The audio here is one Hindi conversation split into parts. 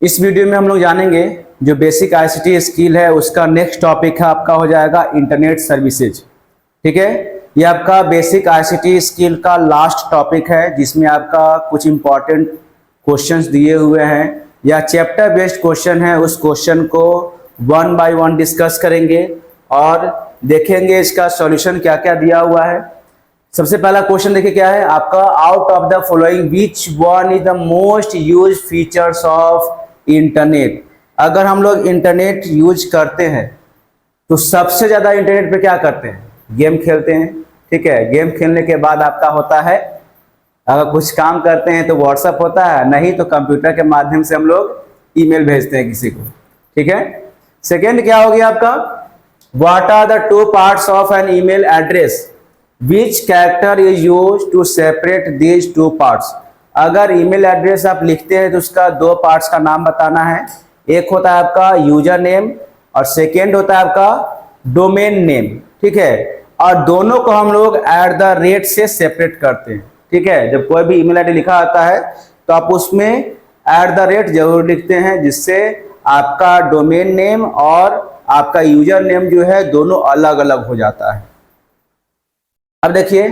इस वीडियो में हम लोग जानेंगे जो बेसिक आईसीटी स्किल है उसका नेक्स्ट टॉपिक है आपका हो जाएगा इंटरनेट सर्विसेज। ठीक है, ये आपका बेसिक आईसीटी स्किल का लास्ट टॉपिक है जिसमें आपका कुछ इंपॉर्टेंट क्वेश्चंस दिए हुए हैं या चैप्टर बेस्ड क्वेश्चन है। उस क्वेश्चन को वन बाय वन डिस्कस करेंगे और देखेंगे इसका सॉल्यूशन क्या क्या दिया हुआ है। सबसे पहला क्वेश्चन देखिए क्या है आपका, out of the following which one is the most use features of internet. अगर हम लोग इंटरनेट यूज करते हैं तो सबसे ज्यादा इंटरनेट पे क्या करते हैं, गेम खेलते हैं। ठीक है, गेम खेलने के बाद आपका होता है अगर कुछ काम करते हैं तो व्हाट्सएप होता है, नहीं तो कंप्यूटर के माध्यम से हम लोग ईमेल भेजते हैं किसी को। ठीक है, सेकेंड क्या हो गया आपका, what are the two parts of an email address which character is used to separate these two parts. अगर ईमेल एड्रेस आप लिखते हैं तो उसका दो पार्ट्स का नाम बताना है। एक होता है आपका यूजर नेम और सेकेंड होता है आपका डोमेन नेम। ठीक है, और दोनों को हम लोग @ से सेपरेट करते हैं। ठीक है, जब कोई भी ईमेल आईडी लिखा आता है तो आप उसमें @ जरूर लिखते हैं जिससे आपका डोमेन नेम और आपका यूजर नेम जो है दोनों अलग अलग हो जाता है। अब देखिए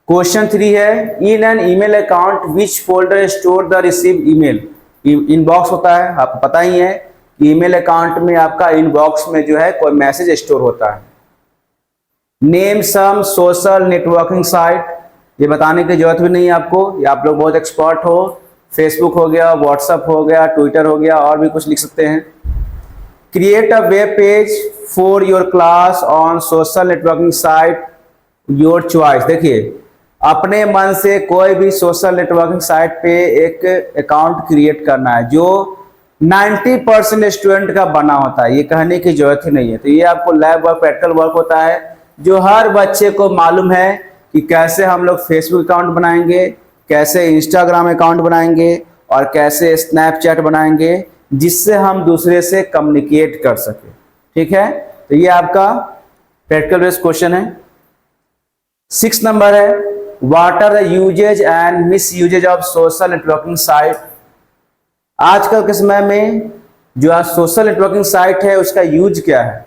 क्वेश्चन 3 है, in an email account which folder store the receive email. Inbox होता है, आपको पता ही है कि ईमेल अकाउंट में आपका इनबॉक्स में जो है कोई मैसेज स्टोर होता है। Name some social networking site, ये बताने की जरूरत भी नहीं है आपको, ये आप लोग बहुत एक्सपर्ट हो। फेसबुक हो गया, व्हाट्सएप हो गया, ट्विटर हो गया, और भी कुछ लिख सकते हैं। Create a web page for your class on social networking site your choice. देखिए अपने मन से कोई भी सोशल नेटवर्किंग साइट पे एक अकाउंट क्रिएट करना है जो 90% स्टूडेंट का बना होता है, ये कहने की जरूरत ही नहीं है। तो ये आपको लैब वर्क, प्रैक्टिकल वर्क होता है जो हर बच्चे को मालूम है कि कैसे हम लोग फेसबुक अकाउंट बनाएंगे, कैसे इंस्टाग्राम अकाउंट बनाएंगे और कैसे स्नैपचैट बनाएंगे जिससे हम दूसरे से कम्युनिकेट कर सके। ठीक है, तो ये आपका प्रैक्टिकल बेस्ड क्वेश्चन है। 6 नंबर है, what are the uses and misuses of social networking site. आजकल के समय में जो आज सोशल नेटवर्किंग साइट है उसका यूज क्या है।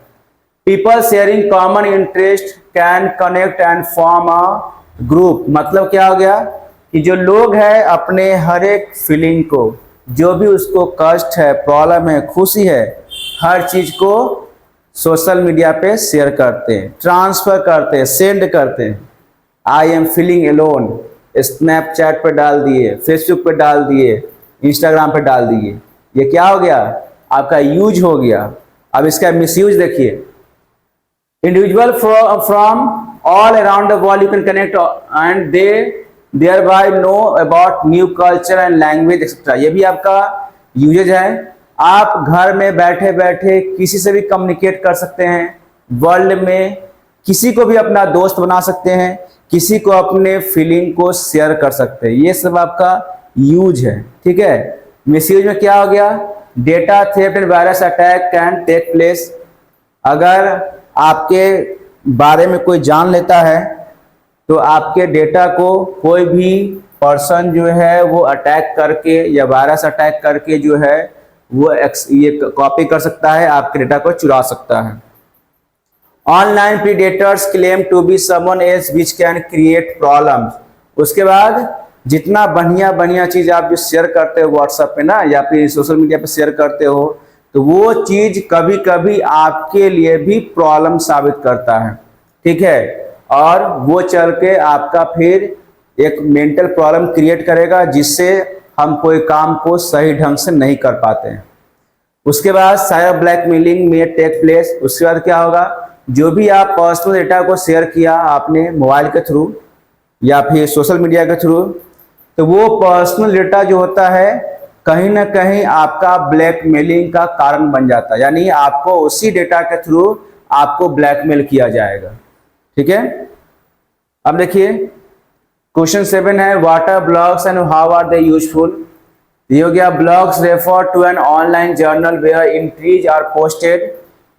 People sharing common interest can connect and form a group. मतलब क्या हो गया कि जो लोग हैं अपने हर एक फीलिंग को, जो भी उसको कष्ट है, प्रॉब्लम है, खुशी है, हर चीज को सोशल मीडिया पे शेयर करते हैं, ट्रांसफर करते हैं, सेंड करते हैं। I am feeling alone Snapchat पे डाल दिए, फेसबुक पे डाल दिए, इंस्टाग्राम पे डाल दिए। ये क्या हो गया, आपका यूज हो गया। अब इसका मिसयूज देखिए, individual from all around the world you can connect and they thereby know about new culture and language etcetera. ये भी आपका यूजेज है। आप घर में बैठे बैठे किसी से भी कम्युनिकेट कर सकते हैं, वर्ल्ड में किसी को भी अपना दोस्त बना सकते हैं, किसी को अपने फीलिंग को शेयर कर सकते हैं। ये सब आपका यूज है। ठीक है, मिसयूज में क्या हो गया, data theft and virus attack can take place. अगर आपके बारे में कोई जान लेता है तो आपके डेटा को कोई भी पर्सन जो है वो अटैक करके या वायरस अटैक करके जो है वो ये कॉपी कर सकता है, आपके डेटा को चुरा सकता है। Online predators claim to be someone else which can create problems. उसके बाद जितना बढ़िया बढ़िया चीज आप जो शेयर करते हो व्हाट्सएप पे ना या फिर सोशल मीडिया पे शेयर करते हो तो वो चीज कभी कभी आपके लिए भी प्रॉब्लम साबित करता है। ठीक है, और वो चल के आपका फिर एक मेंटल प्रॉब्लम क्रिएट करेगा जिससे हम कोई काम को सही ढंग से नहीं कर पाते हैं। उसके बाद साइबर ब्लैकमेलिंग में टेक प्लेस। उसके बाद क्या होगा, जो भी आप पर्सनल डेटा को शेयर किया आपने मोबाइल के थ्रू या फिर सोशल मीडिया के थ्रू, तो वो पर्सनल डेटा जो होता है कहीं ना कहीं आपका ब्लैकमेलिंग का कारण बन जाता है, यानी आपको उसी डेटा के थ्रू आपको ब्लैकमेल किया जाएगा। ठीक है, अब देखिए क्वेश्चन 7 है, what are blogs and how are they useful. ये हो गया, blogs refer to an online journal where entries are posted.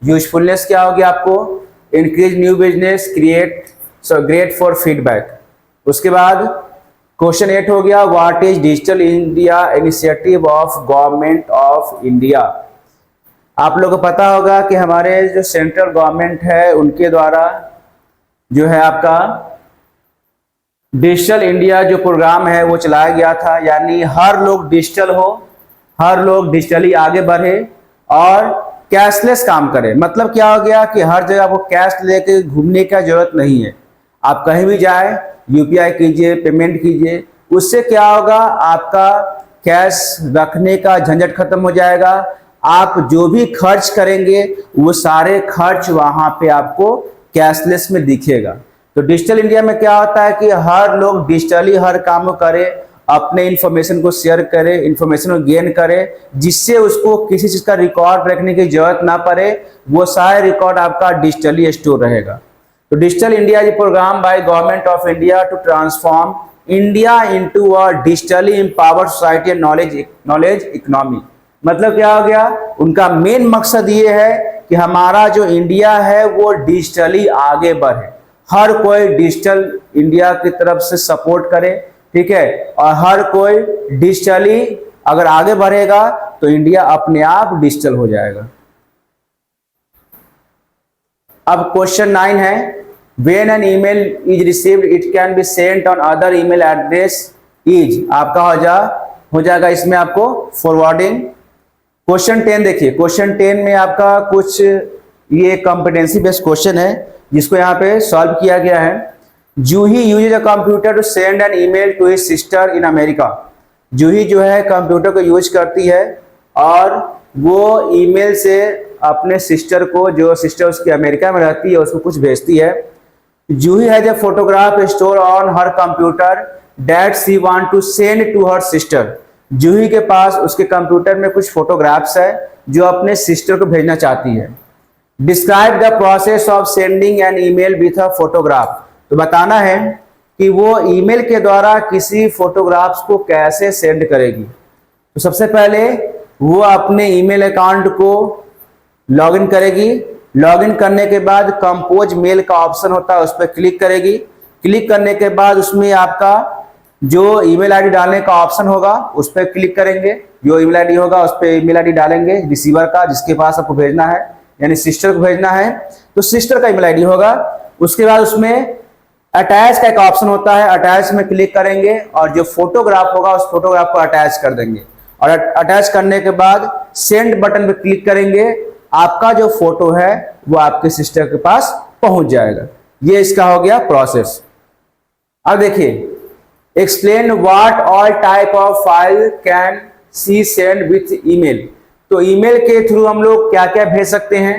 Usefulness क्या होगी आपको, increase new business, great for feedback. उसके बाद क्वेश्चन 8 हो गया, what is digital India initiative of government of India. आप लोगों को पता होगा कि हमारे जो सेंट्रल गवर्नमेंट है उनके द्वारा जो है आपका डिजिटल इंडिया जो प्रोग्राम है वो चलाया गया था, यानी हर लोग डिजिटल हो, हर लोग डिजिटली आगे बढ़े और कैशलेस काम करें। मतलब क्या हो गया कि हर जगह आपको कैश लेके घूमने का जरूरत नहीं है, आप कहीं भी जाए यूपीआई कीजिए, पेमेंट कीजिए, उससे क्या होगा आपका कैश रखने का झंझट खत्म हो जाएगा। आप जो भी खर्च करेंगे वो सारे खर्च वहां पे आपको कैशलेस में दिखेगा। तो डिजिटल इंडिया में क्या होता है कि हर लोग डिजिटली हर काम करे, अपने इंफॉर्मेशन को शेयर करे, इंफॉर्मेशन को गेन करे, जिससे उसको किसी चीज का रिकॉर्ड रखने की जरूरत ना पड़े, वो सारे रिकॉर्ड आपका डिजिटली स्टोर रहेगा। तो digital India is programme by government of India to transform India into a digitally empowered society and knowledge economy. मतलब क्या हो गया, उनका मेन मकसद ये है कि हमारा जो इंडिया है वो डिजिटली आगे बढ़े, हर कोई डिजिटल इंडिया की तरफ से सपोर्ट करे, ठीक है, और हर कोई डिजिटली अगर आगे बढ़ेगा तो इंडिया अपने आप डिजिटल हो जाएगा। अब क्वेश्चन 9 है, when an email is received it can be sent on other email address is, आपका हो जाएगा इसमें आपको फॉरवर्डिंग। क्वेश्चन 10 देखिए, क्वेश्चन 10 में आपका कुछ ये कॉम्पिटेंसी बेस्ड क्वेश्चन है जिसको यहाँ पे सॉल्व किया गया है। Juhi uses a computer to send an email to his sister in America. Juhi जो है कंप्यूटर को यूज करती है और वो ईमेल से अपने सिस्टर को, जो सिस्टर उसकी अमेरिका में रहती है, उसको कुछ भेजती है। Juhi has a photograph store on her computer that she want to send to her sister. Juhi के पास उसके कंप्यूटर में कुछ फोटोग्राफ्स है जो अपने सिस्टर को भेजना चाहती है। Describe the process of sending an email with a photograph. तो बताना है कि वो ईमेल के द्वारा किसी फोटोग्राफ्स को कैसे सेंड करेगी। तो सबसे पहले वो अपने ईमेल अकाउंट को लॉगिन करेगी। लॉगिन करने के बाद कंपोज मेल का ऑप्शन होता है, उस पर क्लिक करेगी। क्लिक करने के बाद उसमें आपका जो ईमेल आईडी डालने का ऑप्शन होगा उस पर क्लिक करेंगे। जो ईमेल आईडी होगा उस पर ईमेल आईडी डालेंगे रिसीवर का, जिसके पास आपको भेजना है, यानी सिस्टर को भेजना है तो सिस्टर का ईमेल आईडी होगा। उसके बाद उसमें अटैच का एक ऑप्शन होता है, अटैच में क्लिक करेंगे और जो फोटोग्राफ होगा उस फोटोग्राफ को अटैच कर देंगे और अटैच करने के बाद सेंड बटन पे क्लिक करेंगे। आपका जो फोटो है वो आपके सिस्टर के पास पहुंच जाएगा। ये इसका हो गया प्रोसेस। अब देखिए, explain what all type of file can see send with email. तो ईमेल के थ्रू हम लोग क्या क्या भेज सकते हैं,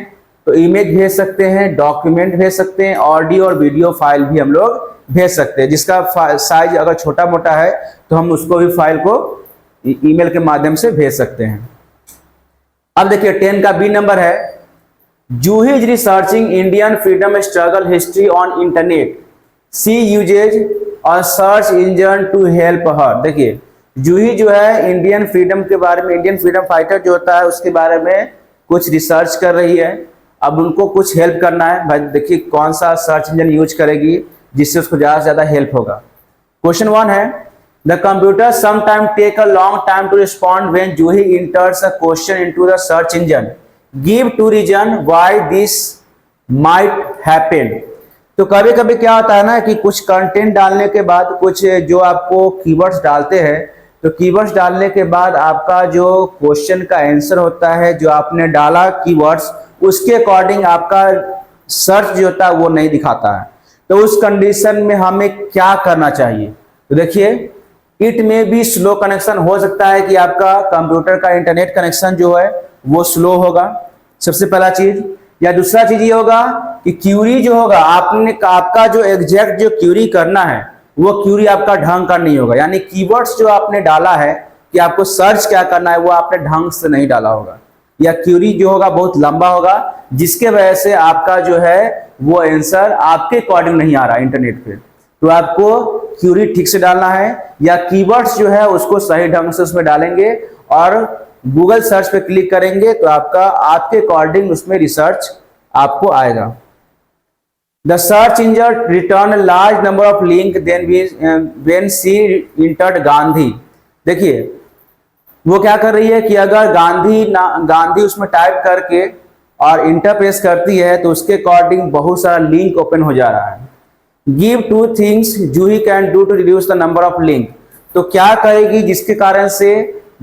तो इमेज भेज सकते हैं, डॉक्यूमेंट भेज सकते हैं, ऑडियो और वीडियो फाइल भी हम लोग भेज सकते हैं। जिसका साइज अगर छोटा मोटा है तो हम उसको भी फाइल को ईमेल के माध्यम से भेज सकते हैं। अब देखिए 10 का बी नंबर है, Juhi is researching Indian freedom struggle history on internet, she uses और search engine to help her. देखिए जूही जो है इंडियन फ्रीडम के बारे में, इंडियन फ्रीडम फाइटर जो होता है उसके बारे में कुछ रिसर्च कर रही है। अब उनको कुछ हेल्प करना है, भाई देखिए कौन सा सर्च इंजन यूज करेगी जिससे उसको ज्यादा से ज्यादा हेल्प होगा। क्वेश्चन 1 है, the computer sometime take a long time to respond when Juhi enters a question into the search engine, give 2 reason why this might happen. तो कभी कभी क्या होता है ना कि कुछ कंटेंट डालने के बाद कुछ जो आपको कीवर्ड्स डालते हैं, तो कीवर्ड्स डालने के बाद आपका जो क्वेश्चन का आंसर होता है, जो आपने डाला कीवर्ड्स, उसके अकॉर्डिंग आपका सर्च जो होता है वो नहीं दिखाता है। तो उस कंडीशन में हमें क्या करना चाहिए, तो देखिए इट में भी स्लो कनेक्शन हो सकता है कि आपका कंप्यूटर का इंटरनेट कनेक्शन जो है वो स्लो होगा, सबसे पहला चीज। या दूसरा चीज ये होगा कि क्यूरी जो होगा आपका जो एग्जैक्ट जो क्यूरी करना है वो क्यूरी आपका ढंग का नहीं होगा, यानी कीवर्ड्स जो आपने डाला है कि आपको सर्च क्या करना है वो आपने ढंग से नहीं डाला होगा, या क्यूरी जो होगा बहुत लंबा होगा, जिसके वजह से आपका जो है वो आंसर आपके अकॉर्डिंग नहीं आ रहा इंटरनेट पे। तो आपको क्यूरी ठीक से डालना है, या कीवर्ड्स जो है उसको सही ढंग से उसमें डालेंगे और गूगल सर्च पे क्लिक करेंगे तो आपके अकॉर्डिंग उसमें रिसर्च आपको आएगा। The search engine return large number of link than when she entered Gandhi. देखिए वो क्या कर रही है कि अगर गांधी उसमें टाइप करके और इंटर प्रेस करती है तो उसके अकॉर्डिंग बहुत सारा लिंक ओपन हो जा रहा है। Give two things Juhi can do to reduce the number of link. तो क्या करेगी जिसके कारण से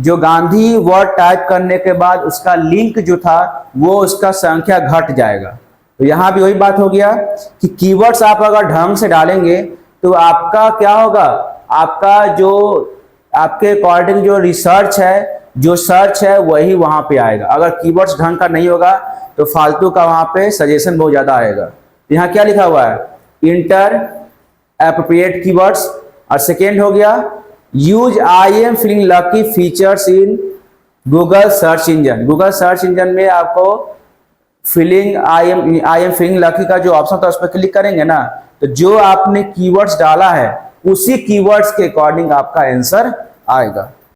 जो गांधी वर्ड टाइप करने के बाद उसका लिंक जो था वो उसका संख्या घट जाएगा। तो यहां भी वही बात हो गया कि कीवर्ड्स आप अगर ढंग से डालेंगे तो आपका क्या होगा, आपका जो आपके अकॉर्डिंग जो रिसर्च है, जो सर्च है वही वहां पे आएगा। अगर कीवर्ड्स ढंग का नहीं होगा तो फालतू का वहां पे सजेशन बहुत ज्यादा आएगा। यहाँ क्या लिखा हुआ है, इंटर एप्रोप्रिएट कीवर्ड्स। और सेकेंड हो गया use I am feeling lucky features in Google search engine. Google search engine में आपको आई एम फीलिंग लकी का जो ऑप्शन था उस पर क्लिक करेंगे ना, तो जो आपने कीवर्ड्स डाला है उसी कीवर्ड्स के अकॉर्डिंग आपका आंसर आएगा।